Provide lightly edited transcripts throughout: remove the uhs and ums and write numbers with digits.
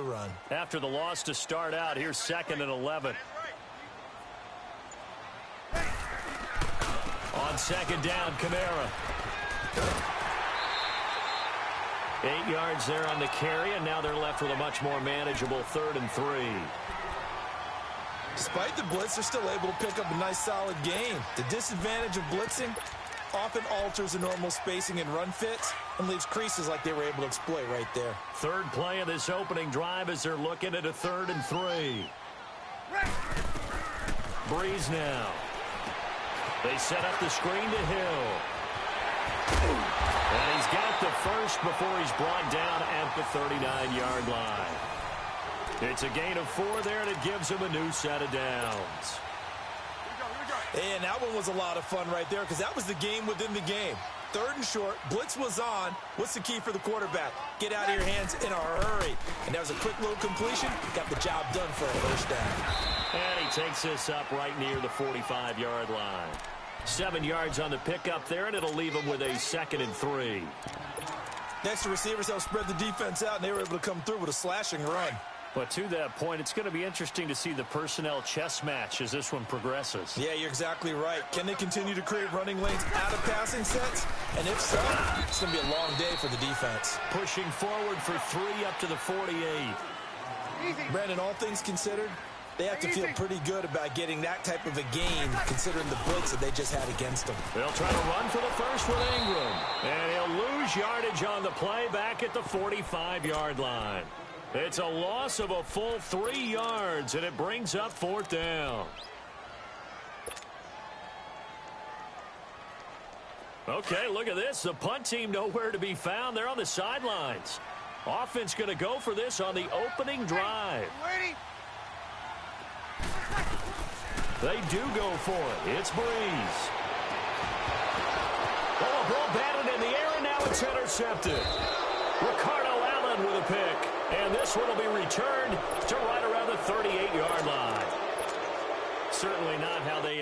run. After the loss to start out, here's 2nd and 11. On 2nd down, Kamara. 8 yards there on the carry, and now they're left with a much more manageable 3rd and 3. Despite the blitz, they're still able to pick up a nice solid gain. The disadvantage of blitzing often alters the normal spacing and run fits and leaves creases like they were able to exploit right there. 3rd play of this opening drive as they're looking at a 3rd and 3. Breeze now. They set up the screen to Hill. And he's got the first before he's brought down at the 39-yard line. It's a gain of 4 there, and it gives him a new set of downs. And that one was a lot of fun right there because that was the game within the game. 3rd and short, blitz was on. What's the key for the quarterback? Get out of your hands in a hurry. And that was a quick little completion. Got the job done for a first down. And he takes this up right near the 45-yard line. 7 yards on the pickup there, and it'll leave him with a 2nd and 3. Next, the receivers helped spread the defense out, and they were able to come through with a slashing run. But to that point, it's going to be interesting to see the personnel chess match as this one progresses. Yeah, you're exactly right. Can they continue to create running lanes out of passing sets? And if so, it's going to be a long day for the defense. Pushing forward for 3 up to the 48. Brandon, all things considered, they have to feel pretty good about getting that type of a gain considering the blitz that they just had against them. They'll try to run for the first with Ingram. And he'll lose yardage on the play back at the 45-yard line. It's a loss of a full 3 yards, and it brings up 4th down. Okay, look at this. The punt team nowhere to be found. They're on the sidelines. Offense going to go for this on the opening drive. They do go for it. It's Breeze. Oh, ball batted in the air, and now it's intercepted. Ricardo Allen with a pick. And this one will be returned to right around the 38-yard line. Certainly not how they...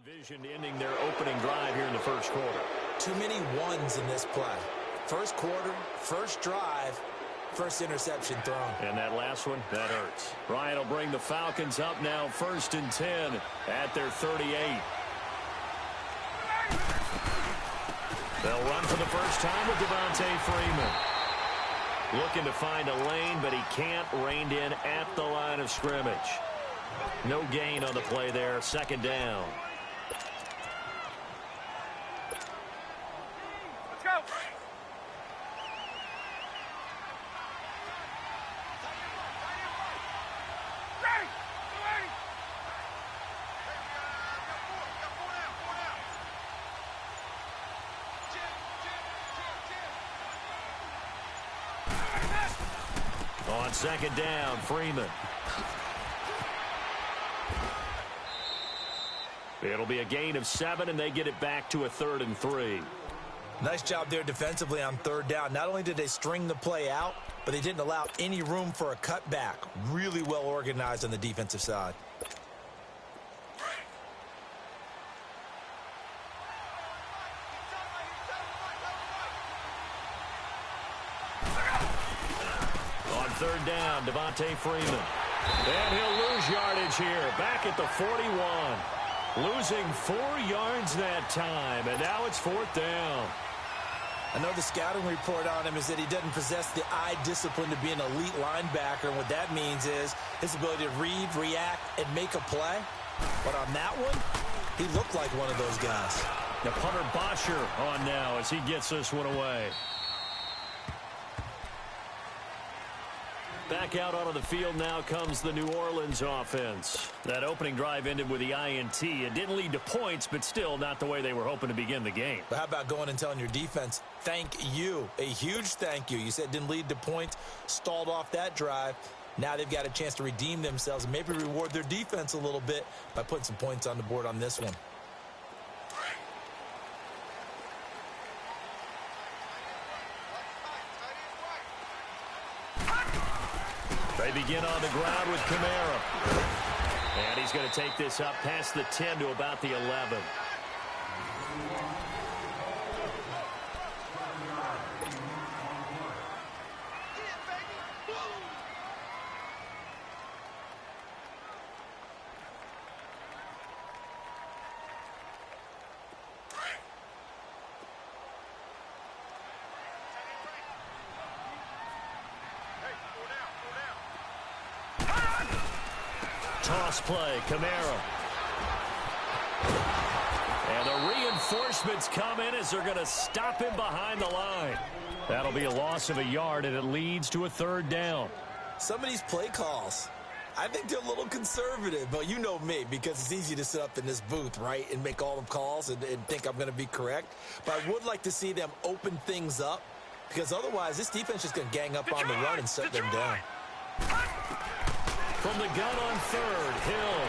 envisioned ending their opening drive here in the first quarter. Too many ones in this play. First quarter, first drive, first interception thrown. And that last one, that hurts. Ryan will bring the Falcons up now 1st and 10 at their 38. They'll run for the first time with Devontae Freeman. Looking to find a lane, but he can't. Reined in at the line of scrimmage. No gain on the play there. 2nd down. On 2nd down, Freeman. It'll be a gain of 7, and they get it back to a 3rd and 3. Nice job there defensively on 3rd down. Not only did they string the play out, but they didn't allow any room for a cutback. Really well organized on the defensive side. On 3rd down, Devontae Freeman. And he'll lose yardage here. Back at the 41. Losing 4 yards that time, and now it's 4th down. I know the scouting report on him is that he doesn't possess the eye discipline to be an elite linebacker, and what that means is his ability to read, react, and make a play. But on that one, he looked like one of those guys. The punter Bosher on now as he gets this one away. Back out onto the field now comes the New Orleans offense. That opening drive ended with the INT. It didn't lead to points, but still not the way they were hoping to begin the game. But how about going and telling your defense, thank you, a huge thank you. You said it didn't lead to points, stalled off that drive. Now they've got a chance to redeem themselves and maybe reward their defense a little bit by putting some points on the board on this one. They begin on the ground with Kamara. And he's going to take this up past the 10 to about the 11. Toss play, Kamara. And the reinforcements come in as they're going to stop him behind the line. That'll be a loss of a yard, and it leads to a third down. Some of these play calls, I think they're a little conservative, but you know me, because it's easy to sit up in this booth, right, and make all the calls and think I'm going to be correct. But I would like to see them open things up, because otherwise this defense is going to gang up on the run and set them down. From the gun on third, Hill.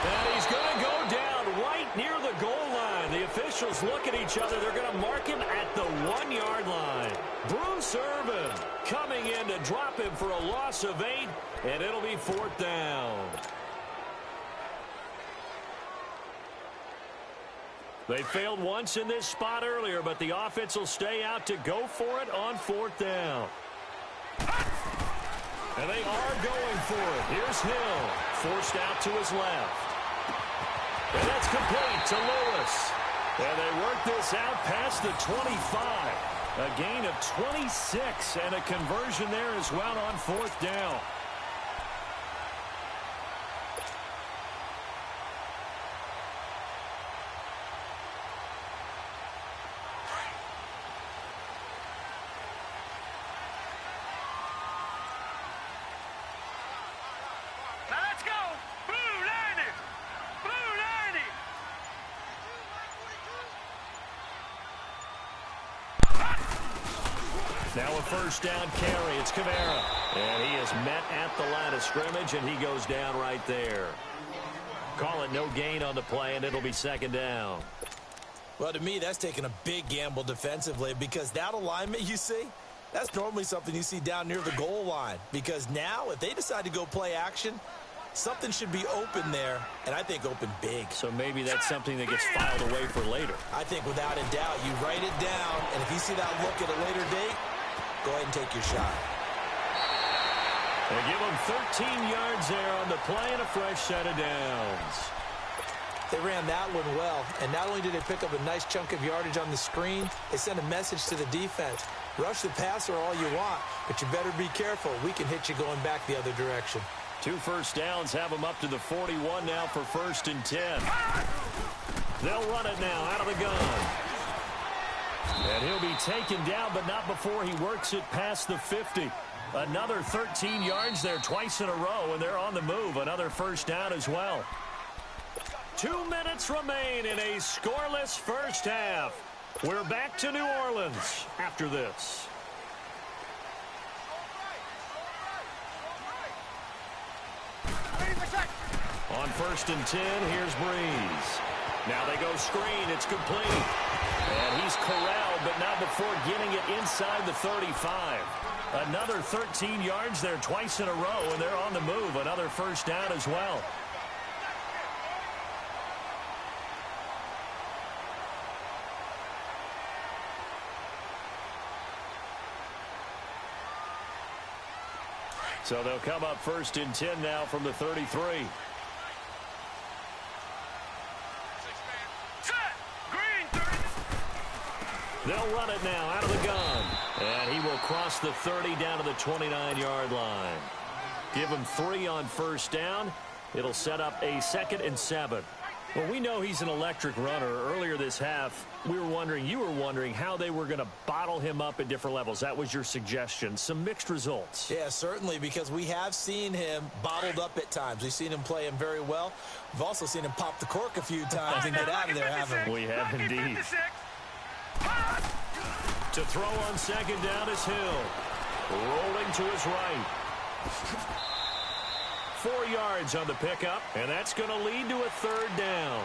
And he's going to go down right near the goal line. The officials look at each other. They're going to mark him at the 1-yard line. Bruce Irvin coming in to drop him for a loss of 8, and it'll be 4th down. They failed once in this spot earlier, but the offense will stay out to go for it on 4th down. And they are going for it. Here's Hill, forced out to his left. And that's complete to Lewis. And they work this out past the 25. A gain of 26 and a conversion there as well on 4th down. Now a first down carry. It's Kamara. And he is met at the line of scrimmage, and he goes down right there. Call it no gain on the play, and it'll be 2nd down. Well, to me, that's taking a big gamble defensively, because that alignment you see, that's normally something you see down near the goal line. Because now, if they decide to go play action, something should be open there, and I think open big. So maybe that's something that gets filed away for later. I think without a doubt, you write it down, and if you see that look at a later date, go ahead and take your shot. They give them 13 yards there on the play and a fresh set of downs. They ran that one well, and not only did they pick up a nice chunk of yardage on the screen, they sent a message to the defense. Rush the passer all you want, but you better be careful. We can hit you going back the other direction. 2 first downs have them up to the 41 now for 1st and 10. They'll run it now out of the gun. And he'll be taken down, but not before he works it past the 50. Another 13 yards there twice in a row, and they're on the move. Another first down as well. 2 minutes remain in a scoreless first half. We're back to New Orleans after this. On 1st and 10, here's Breeze. Now they go screen. It's complete. And he's corralled, but not before getting it inside the 35. Another 13 yards there twice in a row, and they're on the move. Another first down as well. So they'll come up 1st and 10 now from the 33. They'll run it now out of the gun. And he will cross the 30 down to the 29-yard line. Give him 3 on first down. It'll set up a 2nd and 7. Well, we know he's an electric runner. Earlier this half, you were wondering how they were going to bottle him up at different levels. That was your suggestion. Some mixed results. Yeah, certainly, because we have seen him bottled up at times. We've seen him play him very well. We've also seen him pop the cork a few times and get out of there, haven't we? We have indeed. To throw on 2nd down is Hill. Rolling to his right. 4 yards on the pickup, and that's going to lead to a 3rd down.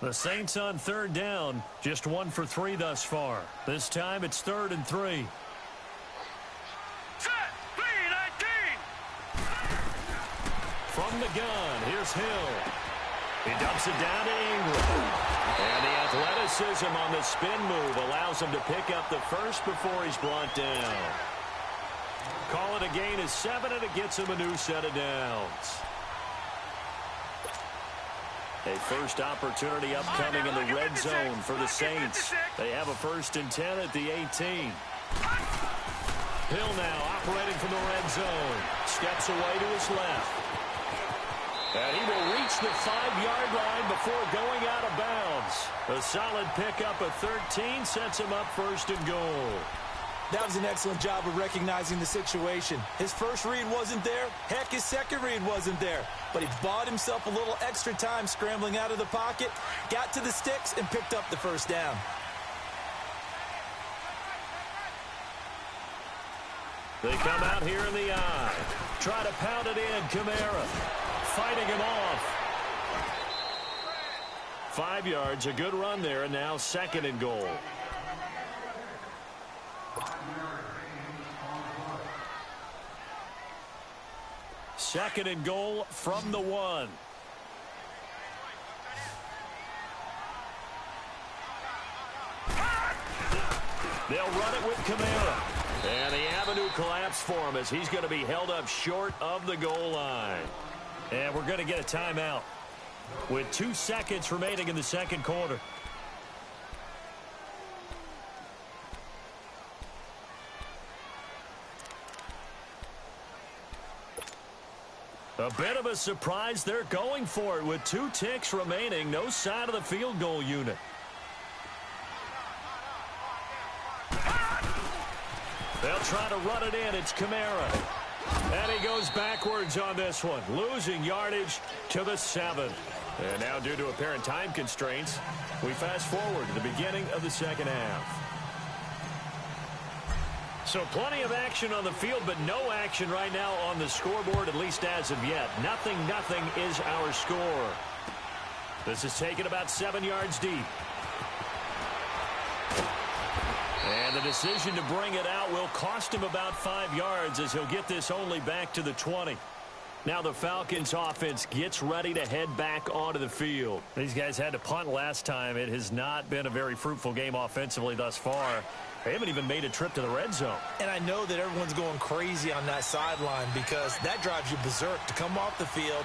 The Saints on 3rd down, just 1 for 3 thus far. This time it's 3rd and 3. Set, B-19. From the gun, here's Hill. He dumps it down to Ingram. And the athleticism on the spin move allows him to pick up the first before he's brought down. Call it a gain of 7, and it gets him a new set of downs. A first opportunity upcoming in the red zone for the Saints. They have a 1st and 10 at the 18. Hill now operating from the red zone. Steps away to his left. And he will reach the 5-yard line before going out of bounds. A solid pickup of 13 sets him up 1st and goal. That was an excellent job of recognizing the situation. His first read wasn't there. Heck, his second read wasn't there. But he bought himself a little extra time scrambling out of the pocket, got to the sticks, and picked up the 1st down. They come out here in the eye. Try to pound it in, Kamara. Fighting him off. 5 yards, a good run there, and now 2nd and goal. Second and goal from the 1. They'll run it with Kamara. And the avenue collapsed for him as he's going to be held up short of the goal line. And we're going to get a timeout with 2 seconds remaining in the 2nd quarter. A bit of a surprise. They're going for it with 2 ticks remaining. No sign of the field goal unit. They'll try to run it in. It's Kamara. And he goes backwards on this one, losing yardage to the 7. And now, due to apparent time constraints, we fast forward to the beginning of the 2nd half. So plenty of action on the field, but no action right now on the scoreboard, at least as of yet. 0-0 is our score. This is taken about 7 yards deep. And the decision to bring it out will cost him about 5 yards as he'll get this only back to the 20. Now the Falcons offense gets ready to head back onto the field. These guys had to punt last time. It has not been a very fruitful game offensively thus far. They haven't even made a trip to the red zone. And I know that everyone's going crazy on that sideline because that drives you berserk to come off the field,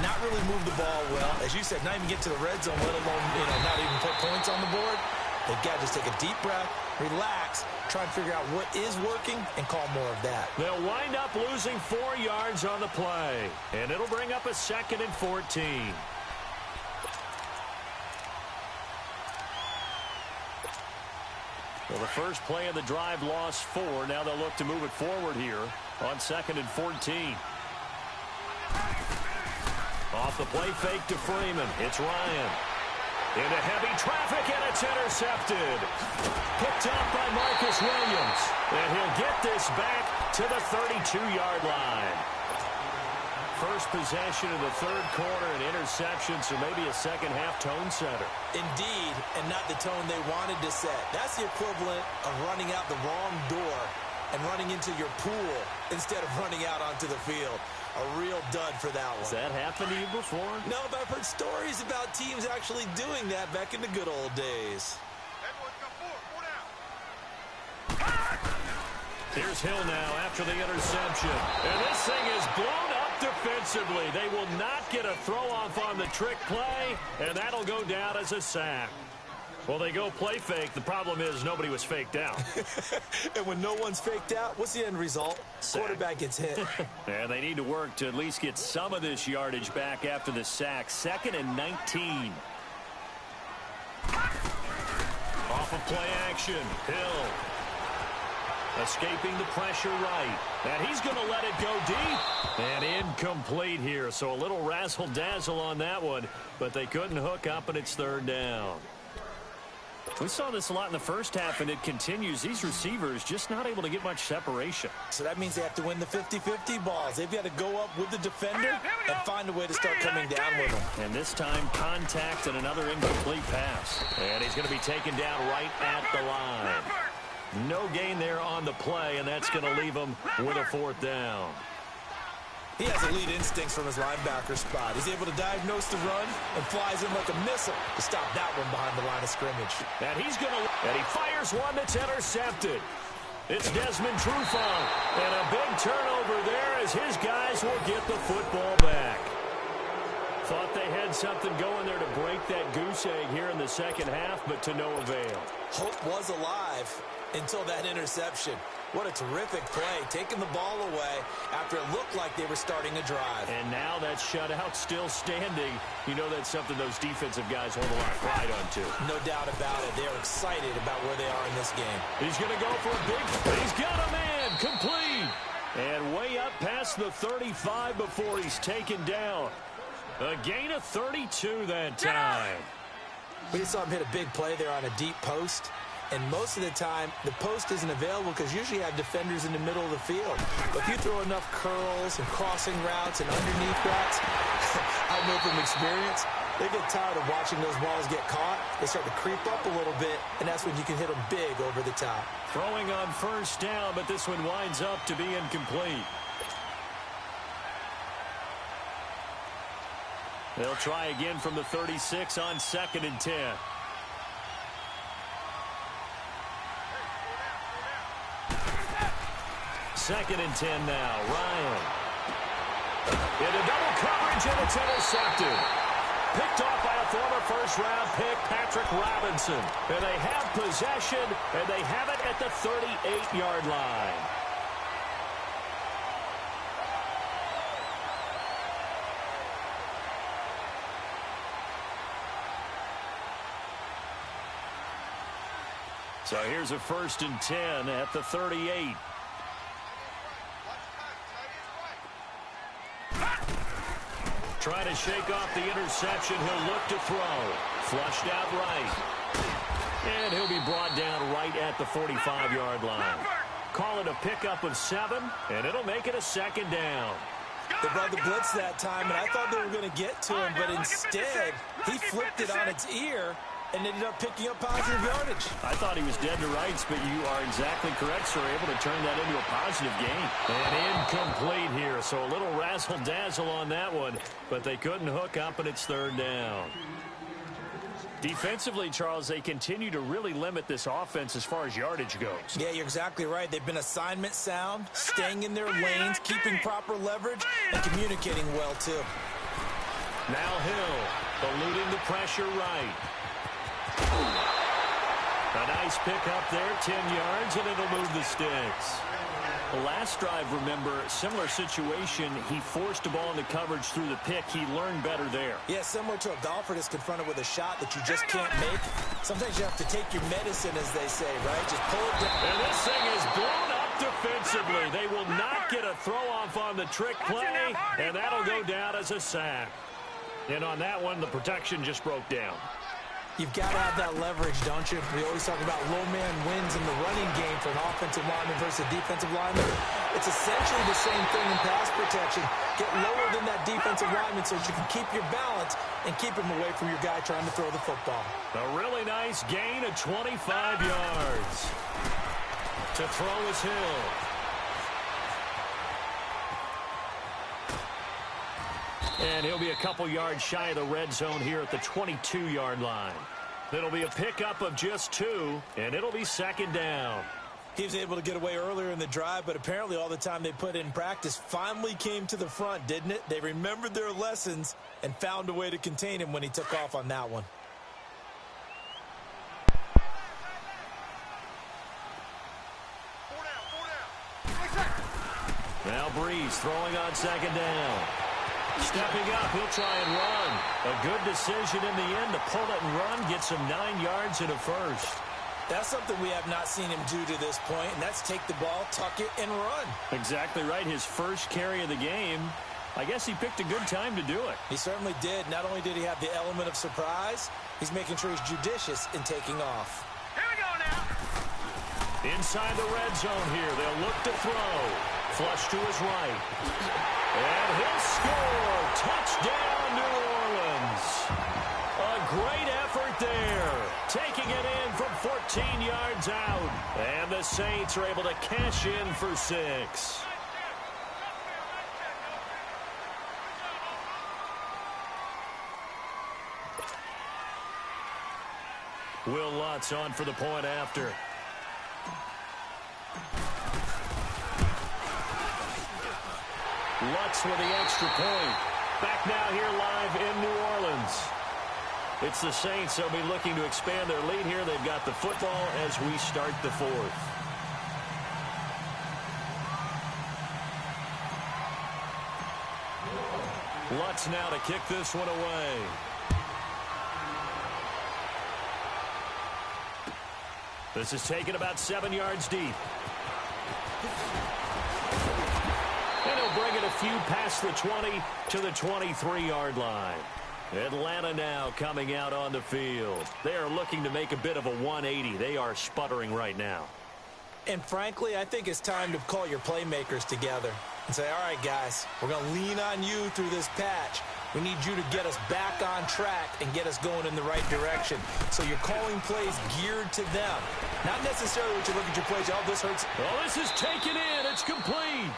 not really move the ball well. As you said, not even get to the red zone, let alone, not even put points on the board. They've got to just take a deep breath, relax, try and figure out what is working, and call more of that. They'll wind up losing 4 yards on the play, and it'll bring up a 2nd and 14. Well, the first play of the drive lost 4. Now they'll look to move it forward here on 2nd and 14. Off the play fake to Freeman. It's Ryan. Into heavy traffic, and it's intercepted. Picked up by Marcus Williams. And he'll get this back to the 32-yard line. First possession of the 3rd quarter, an interception, so maybe a second-half tone setter. Indeed, and not the tone they wanted to set. That's the equivalent of running out the wrong door and running into your pool instead of running out onto the field. A real dud for that one. Has that happened to you before? No, but I've heard stories about teams actually doing that back in the good old days. Here's Hill now after the interception. And this thing is blown up defensively. They will not get a throw-off on the trick play, and that'll go down as a sack. Well, they go play fake. The problem is nobody was faked out. And when no one's faked out, what's the end result? Sack. Quarterback gets hit. And they need to work to at least get some of this yardage back after the sack. 2nd and 19. Off of play action. Hill. Escaping the pressure right. And he's going to let it go deep. And incomplete here. So a little razzle-dazzle on that one. But they couldn't hook up, and it's third down. We saw this a lot in the first half, and it continues. These receivers just not able to get much separation. So that means they have to win the 50-50 balls. They've got to go up with the defender and find a way to start coming down with them. And this time, contact and another incomplete pass. And he's going to be taken down right at the line. No gain there on the play, and that's going to leave him with a fourth down. He has elite instincts from his linebacker spot. He's able to diagnose the run and flies in like a missile to stop that one behind the line of scrimmage. And he fires one that's intercepted. It's Desmond Trufant, and a big turnover there as his guys will get the football back. Thought they had something going there to break that goose egg here in the second half, but to no avail. Hope was alive until that interception. What a terrific play, taking the ball away after it looked like they were starting a drive. And now that shutout still standing. You know that's something those defensive guys hold a lot of pride on, too. No doubt about it. They're excited about where they are in this game. He's going to go for a big... He's got a man! Complete! And way up past the 35 before he's taken down. A gain of 32 that time. We saw him hit a big play there on a deep post. And most of the time, the post isn't available because usually you have defenders in the middle of the field. But if you throw enough curls and crossing routes and underneath routes, I know from experience, they get tired of watching those balls get caught. They start to creep up a little bit, and that's when you can hit them big over the top. Throwing on first down, but this one winds up to be incomplete. They'll try again from the 36 on 2nd and 10. Second and 10 now. Ryan. Into double coverage, and it's intercepted. Picked off by a former first-round pick, Patrick Robinson. And they have possession, and they have it at the 38-yard line. So here's a 1st and 10 at the 38. Trying to shake off the interception. He'll look to throw. Flushed out right. And he'll be brought down right at the 45-yard line. Call it a pickup of 7, and it'll make it a 2nd down. They brought the blitz that time, and I thought they were going to get to him, but instead, he flipped it on its ear and ended up picking up positive yardage. I thought he was dead to rights, but you are exactly correct, sir. Able to turn that into a positive gain. And incomplete here, so a little razzle-dazzle on that one, but they couldn't hook up, and it's 3rd down. Defensively, Charles, they continue to really limit this offense as far as yardage goes. Yeah, you're exactly right. They've been assignment sound, staying in their lanes, keeping proper leverage, and communicating well, too. Now Hill, eluding the pressure right. A nice pick up there, 10 yards, and it'll move the sticks. The last drive, remember, similar situation. He forced the ball into coverage through the pick. He learned better there. Yeah, similar to a golfer that's confronted with a shot that you just can't make. Sometimes you have to take your medicine, as they say, right? Just pull it down. And this thing is blown up defensively. They will not get a throw-off on the trick play, and that'll go down as a sack. And on that one, the protection just broke down. You've got to have that leverage, don't you? We always talk about low man wins in the running game for an offensive lineman versus defensive lineman. It's essentially the same thing in pass protection. Get lower than that defensive lineman so that you can keep your balance and keep him away from your guy trying to throw the football. A really nice gain of 25 yards. To throw is Hill. And he'll be a couple yards shy of the red zone here at the 22-yard line. It'll be a pickup of just 2, and it'll be 2nd down. He was able to get away earlier in the drive, but apparently all the time they put in practice finally came to the front, didn't it? They remembered their lessons and found a way to contain him when he took off on that one. Now Breeze throwing on 2nd down. Stepping up, he'll try and run. A good decision in the end to pull it and run, get some 9 yards and a first. That's something we have not seen him do to this point, and that's take the ball, tuck it, and run. Exactly right. His first carry of the game. I guess he picked a good time to do it. He certainly did. Not only did he have the element of surprise, he's making sure he's judicious in taking off. Here we go now. Inside the red zone here. They'll look to throw. Flush to his right. And he'll score. Touchdown, New Orleans. A great effort there. Taking it in from 14 yards out. And the Saints are able to cash in for 6. Will Lutz on for the point after. Lutz with the extra point. Back now here live in New Orleans. It's the Saints. They'll be looking to expand their lead here. They've got the football as we start the 4th. Lutz now to kick this one away. This is taken about 7 yards deep. And he'll bring it a few past the 20 to the 23-yard line. Atlanta now coming out on the field. They are looking to make a bit of a 180. They are sputtering right now. And frankly, I think it's time to call your playmakers together and say, all right, guys, we're going to lean on you through this patch. We need you to get us back on track and get us going in the right direction. So you're calling plays geared to them. Not necessarily what you look at your plays. Oh, this hurts. Well, this is taken in. It's complete.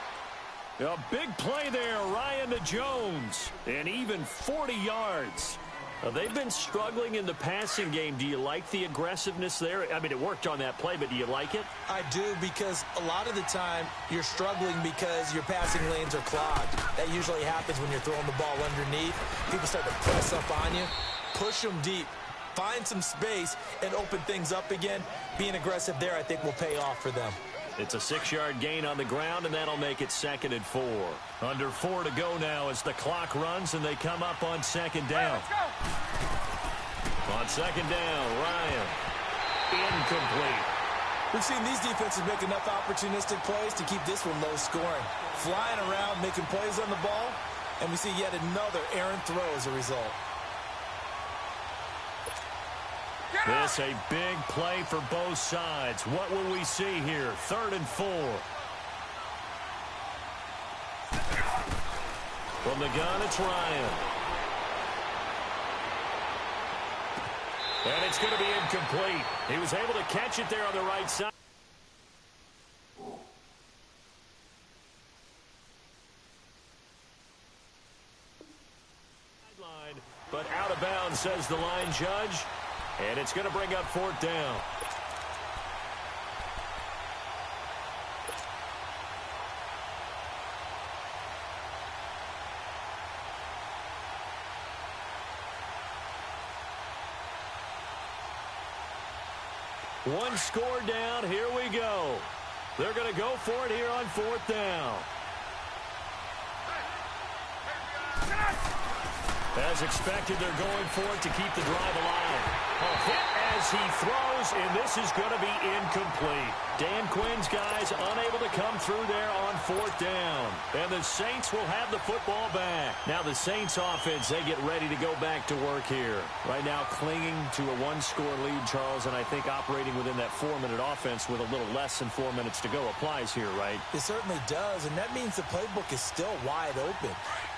A big play there, Ryan to Jones. And even 40 yards. They've been struggling in the passing game. Do you like the aggressiveness there? I mean, it worked on that play, but do you like it? I do, because a lot of the time you're struggling because your passing lanes are clogged. That usually happens when you're throwing the ball underneath. People start to press up on you. Push them deep. Find some space and open things up again. Being aggressive there, I think, will pay off for them. It's a 6-yard gain on the ground, and that'll make it 2nd and 4. Under 4 to go now as the clock runs, and they come up on 2nd down. On 2nd down, Ryan. Incomplete. We've seen these defenses make enough opportunistic plays to keep this one low scoring. Flying around, making plays on the ball, and we see yet another errant throw as a result. This a big play for both sides. What will we see here? 3rd and 4. From the gun, it's Ryan. And it's going to be incomplete. He was able to catch it there on the right side. But out of bounds, says the line judge. And it's going to bring up 4th down. One score down. Here we go. They're going to go for it here on 4th down. As expected, they're going for it to keep the drive alive. A hit as he throws, and this is going to be incomplete. Dan Quinn's guys unable to come through there on 4th down. And the Saints will have the football back. Now the Saints offense, they get ready to go back to work here. Right now clinging to a 1-score lead, Charles, and I think operating within that 4-minute offense with a little less than 4 minutes to go applies here, right? It certainly does, and that means the playbook is still wide open.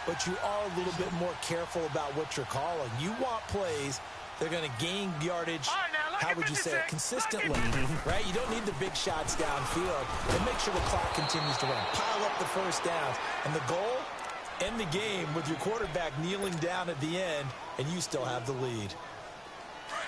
But you are a little bit more careful about what you're calling. You want plays they're going to gain yardage, how would you say it, consistently, right? You don't need the big shots downfield. And make sure the clock continues to run. Pile up the first downs. And the goal, end the game with your quarterback kneeling down at the end, and you still have the lead.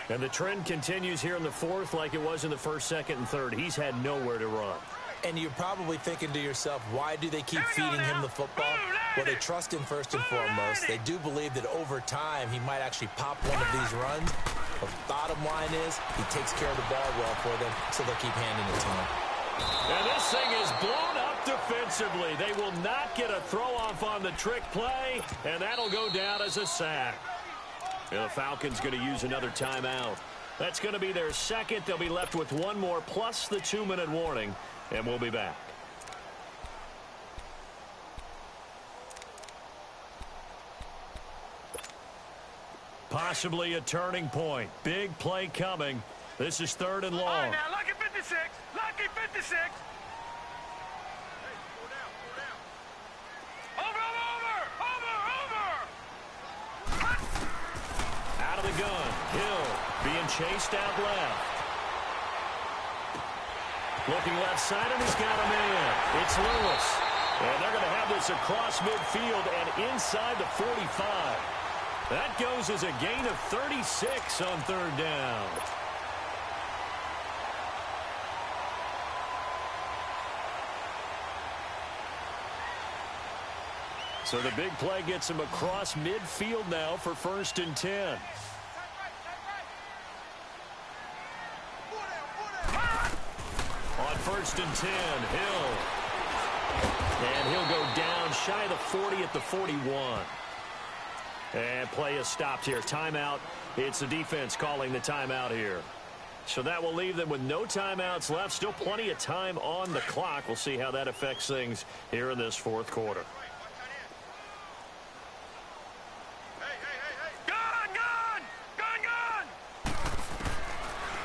And the trend continues here in the 4th like it was in the 1st, 2nd, and 3rd. He's had nowhere to run. And you're probably thinking to yourself, why do they keep feeding him the football? Well, they trust him first and foremost. They do believe that over time he might actually pop one of these runs. But the bottom line is he takes care of the ball well for them, so they'll keep handing it to him. And this thing is blown up defensively. They will not get a throw-off on the trick play, and that'll go down as a sack. And the Falcons going to use another timeout. That's going to be their second. They'll be left with one more plus the 2-minute warning, and we'll be back. Possibly a turning point. Big play coming. This is 3rd and long. All right, now, lucky 56. Lucky 56. Hey, go down. Over. Out of the gun. Hill being chased out left. Looking left side, and he's got him in. It's Lewis. And they're going to have this across midfield and inside the 45. That goes as a gain of 36 on 3rd down. So the big play gets him across midfield now for 1st and 10. On 1st and 10, Hill. And he'll go down shy of the 40 at the 41. And play is stopped here. Timeout. It's the defense calling the timeout here. So that will leave them with no timeouts left. Still plenty of time on the clock. We'll see how that affects things here in this 4th quarter.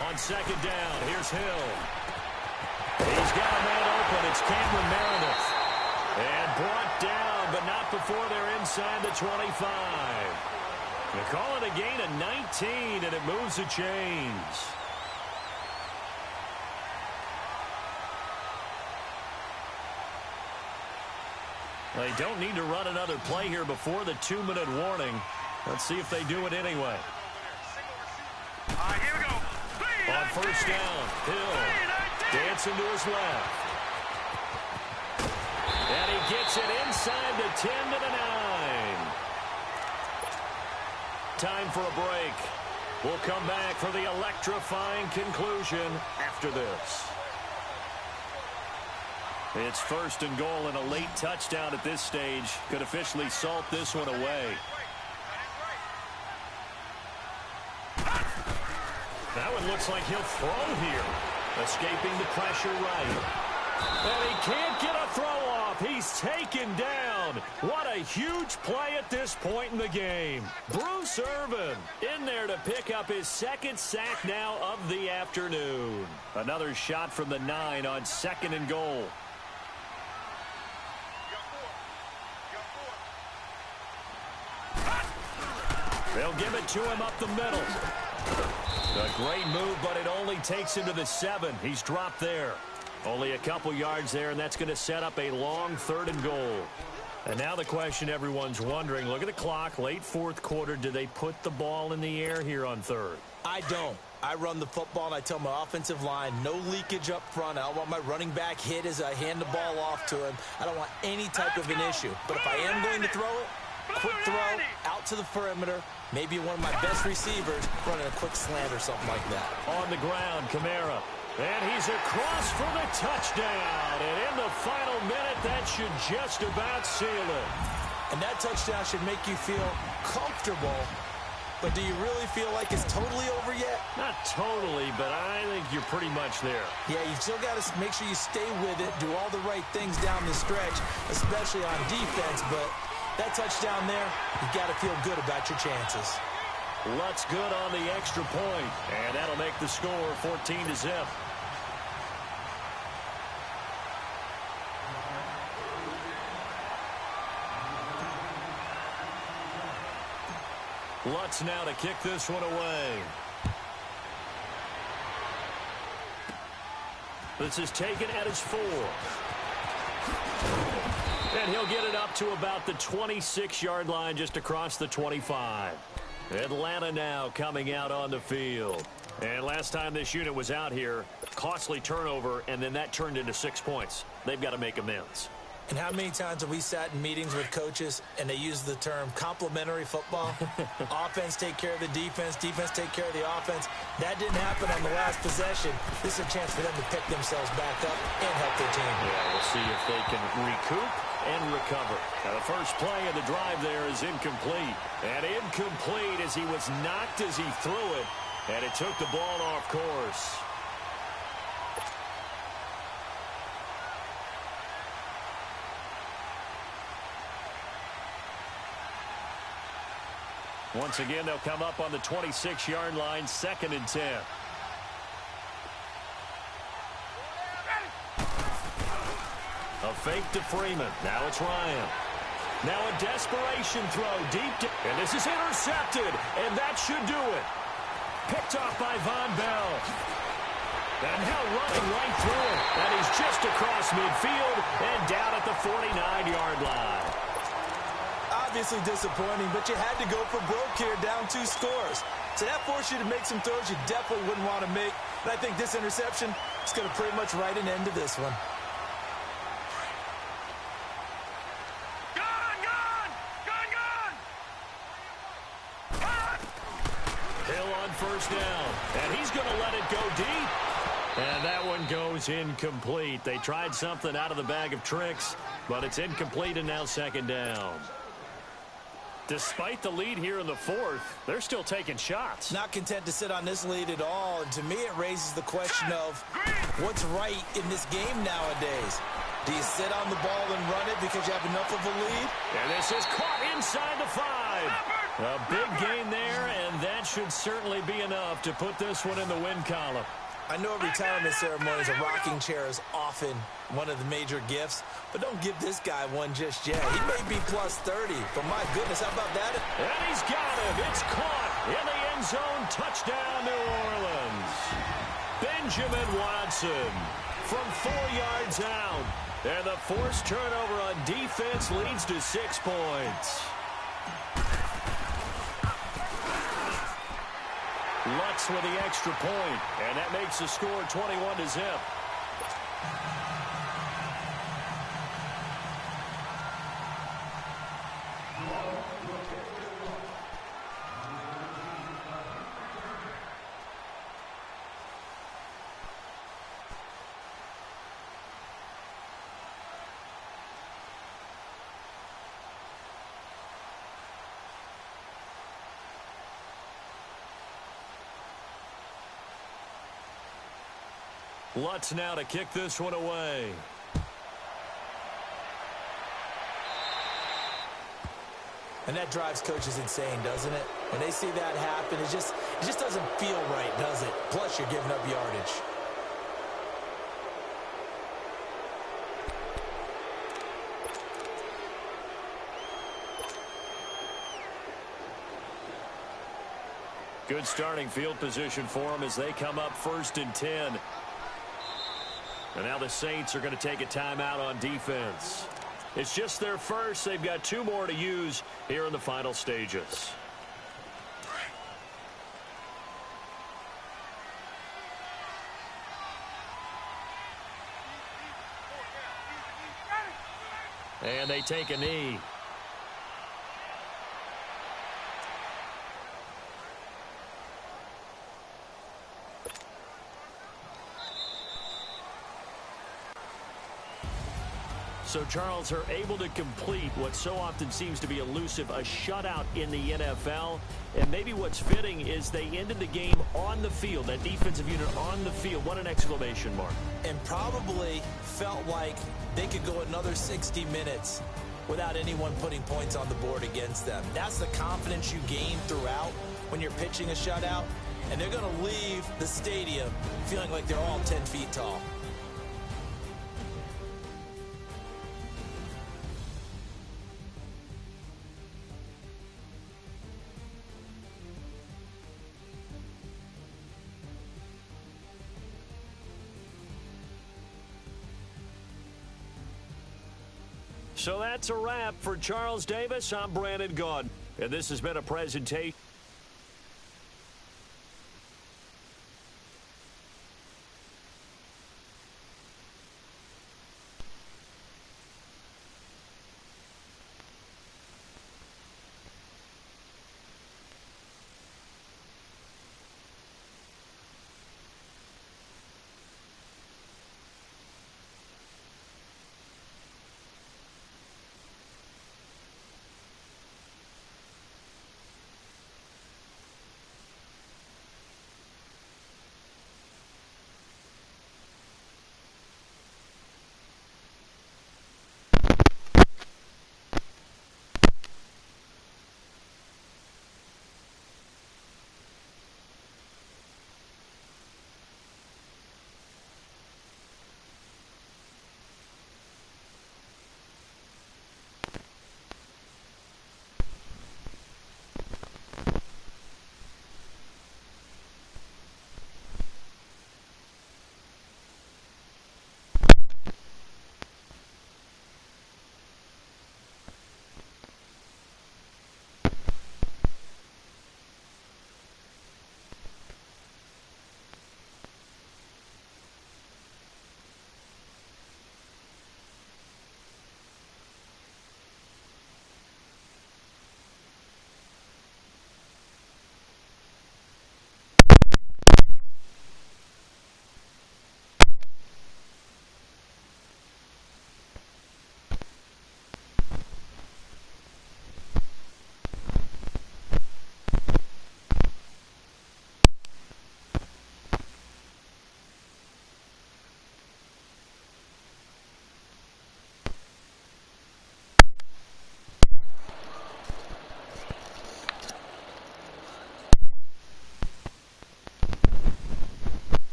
On 2nd down, here's Hill. He's got a man open. It's Cameron Meredith. And brought down, but not before they're inside the 25. They call it a gain of 19, and it moves the chains. They don't need to run another play here before the 2-minute warning. Let's see if they do it anyway. All right, here we go. On 1st down, Hill dancing to his left. And he gets it inside the 10 to the 9. Time for a break. We'll come back for the electrifying conclusion after this. It's 1st and goal, and a late touchdown at this stage could officially salt this one away. That one looks like he'll throw here. Escaping the pressure right. And he can't get a throw off. He's taken down. What a huge play at this point in the game. Bruce Irvin in there to pick up his 2nd sack now of the afternoon. Another shot from the 9 on 2nd and goal. They'll give it to him up the middle. A great move, but it only takes him to the 7. He's dropped there. Only a couple yards there, and that's going to set up a long 3rd and goal. And now the question everyone's wondering, look at the clock, late 4th quarter, do they put the ball in the air here on 3rd? I don't. I run the football, and I tell my offensive line, no leakage up front. I don't want my running back hit as I hand the ball off to him. I don't want any type of an issue. But if I am going to throw it, quick throw out to the perimeter, maybe one of my best receivers running a quick slant or something like that. On the ground, Kamara. And he's across for the touchdown. And in the final minute, that should just about seal it. And that touchdown should make you feel comfortable. But do you really feel like it's totally over yet? Not totally, but I think you're pretty much there. Yeah, you've still got to make sure you stay with it, do all the right things down the stretch, especially on defense. But that touchdown there, you got to feel good about your chances. Lutz good on the extra point, and that'll make the score 14-0. Lutz now to kick this one away. This is taken at his 4. And he'll get it up to about the 26-yard line, just across the 25. Atlanta now coming out on the field. And last time this unit was out here, costly turnover, and then that turned into 6 points. They've got to make amends. And how many times have we sat in meetings with coaches and they use the term complementary football? Offense take care of the defense, defense take care of the offense. That didn't happen on the last possession. This is a chance for them to pick themselves back up and help their team. Yeah, we'll see if they can recoup and recover. Now, the first play of the drive there is incomplete. And incomplete as he was knocked as he threw it. And it took the ball off course. Once again, they'll come up on the 26-yard line, 2nd and 10. A fake to Freeman. Now it's Ryan. Now a desperation throw deep. And this is intercepted. And that should do it. Picked off by Von Bell. And now running right through it. And he's just across midfield and down at the 49-yard line. Obviously disappointing, but you had to go for broke here, down 2 scores. So that forced you to make some throws you definitely wouldn't want to make. And I think this interception is going to pretty much write an end to this one. Hill on first down, and he's going to let it go deep. And that one goes incomplete. They tried something out of the bag of tricks, but it's incomplete and now 2nd down. Despite the lead here in the 4th, they're still taking shots. Not content to sit on this lead at all. And to me, it raises the question of what's right in this game nowadays. Do you sit on the ball and run it because you have enough of a lead? And this is caught inside the 5. A big gain there, and that should certainly be enough to put this one in the win column. I know at retirement ceremonies, a rocking chair is often one of the major gifts, but don't give this guy one just yet. He may be plus 30, but my goodness, how about that? And he's got him. It's caught in the end zone. Touchdown, New Orleans. Benjamin Watson from 4 yards out. And the forced turnover on defense leads to 6 points. Lutz with the extra point, and that makes the score 21-0. Lutz now to kick this one away. And that drives coaches insane, doesn't it? When they see that happen, it just doesn't feel right, does it? Plus, you're giving up yardage. Good starting field position for them as they come up 1st and 10. And now the Saints are going to take a timeout on defense. It's just their first. They've got 2 more to use here in the final stages. And they take a knee. So, Charles, are able to complete what so often seems to be elusive, a shutout in the NFL. And maybe what's fitting is they ended the game on the field, that defensive unit on the field. What an exclamation mark. And probably felt like they could go another 60 minutes without anyone putting points on the board against them. That's the confidence you gain throughout when you're pitching a shutout. And they're going to leave the stadium feeling like they're all 10 feet tall. So that's a wrap for Charles Davis. I'm Brandon Gaudin, and this has been a presentation.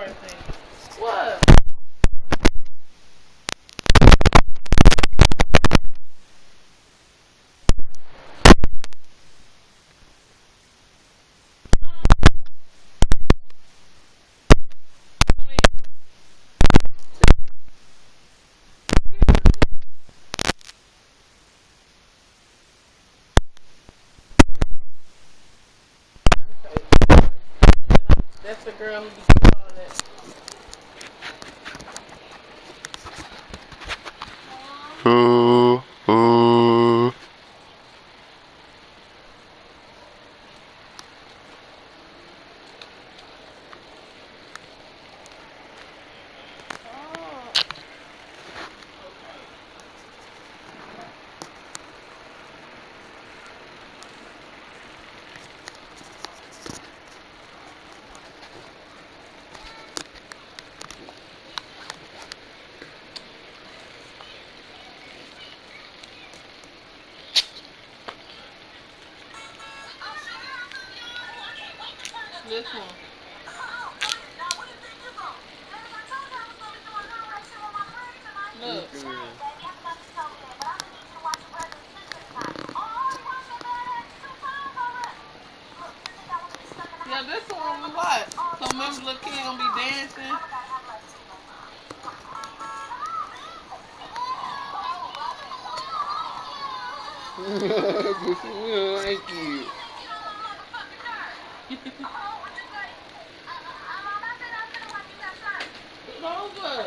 first thing. What? That's the girl who be doing all that. This one. Look. Yeah, this the one we watch. So remember the little kid gonna be dancing? Thank you. Over.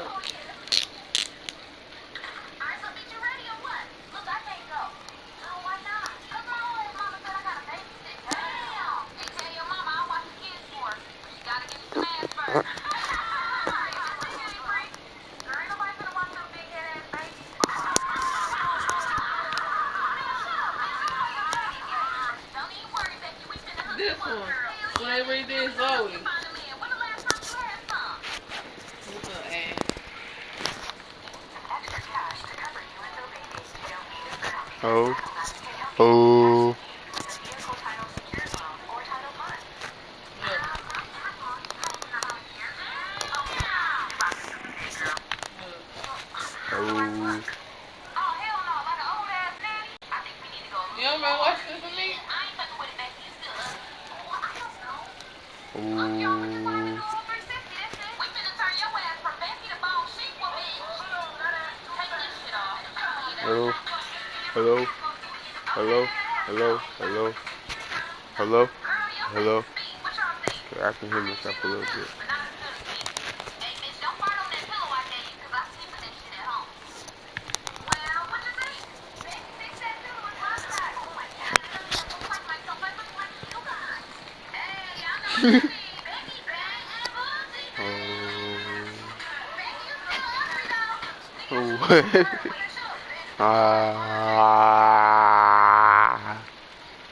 This one. When they redid Zoe. This little ass. Oh. Oh. Oh. You don't remember watching this with me? Oh. Hello. Hello. Hello. Hello. Hello. Hello. Hello. Okay, I can hear myself a little bit. Oh, what?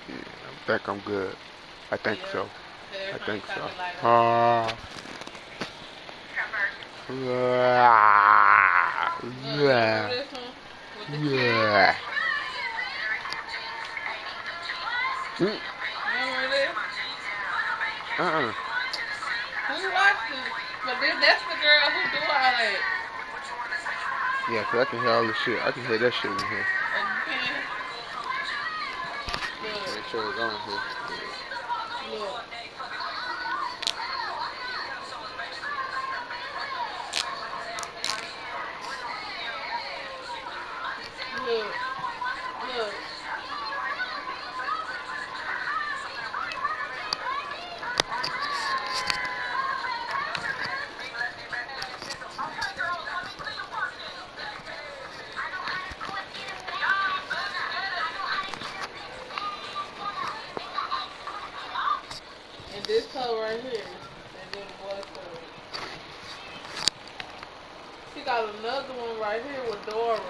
Yeah, I think I'm good. I think so. I think so. Remember this one? With the kid? Remember this? We watched it. But that's the girl who do all that. Yeah, 'cause I can hear all the shit. I can hear that shit in here. Oh, you can? Look. Make sure it's on here. Look. Look. Look. And this color right here. And then the boy color. She got another one right here with Dora.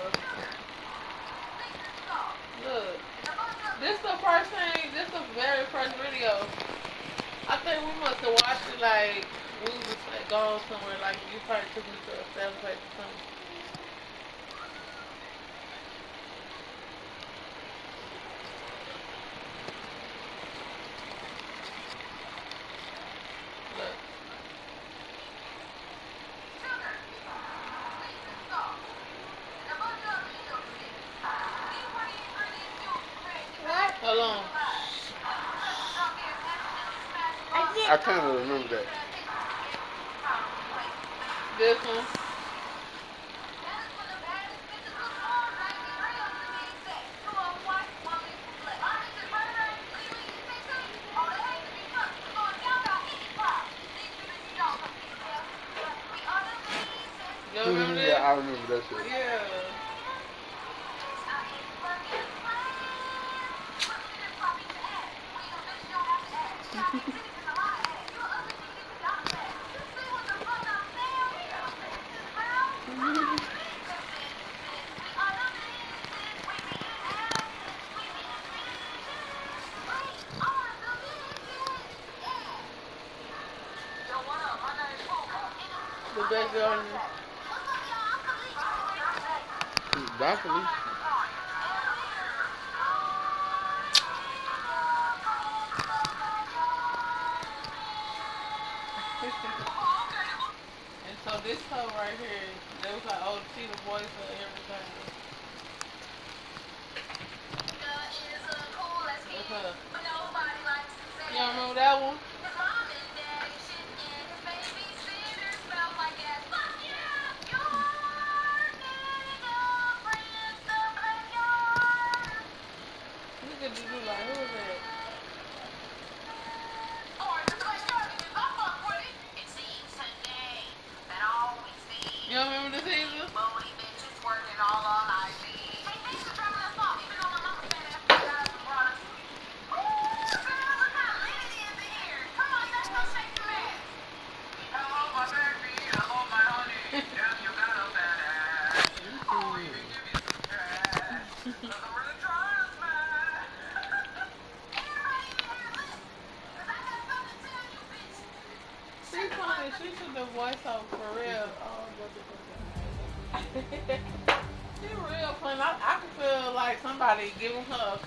Look. This the first thing, this the very first video. I think we must have watched it like we was like gone somewhere, like you probably took me to a seven place or something. Look. I kind of remember that. This one. You remember this? Yeah, I remember that shit. Yeah. The best girl in this. Bye, Felicia. And so this hoe right here, they was like, oh, she the voice of everything. That's her. You all remember that one? Look at you like, who is that? You don't remember this either? She's funny. She should the voiceover for real. Oh, motherfucker. She real funny. I can feel like somebody giving her a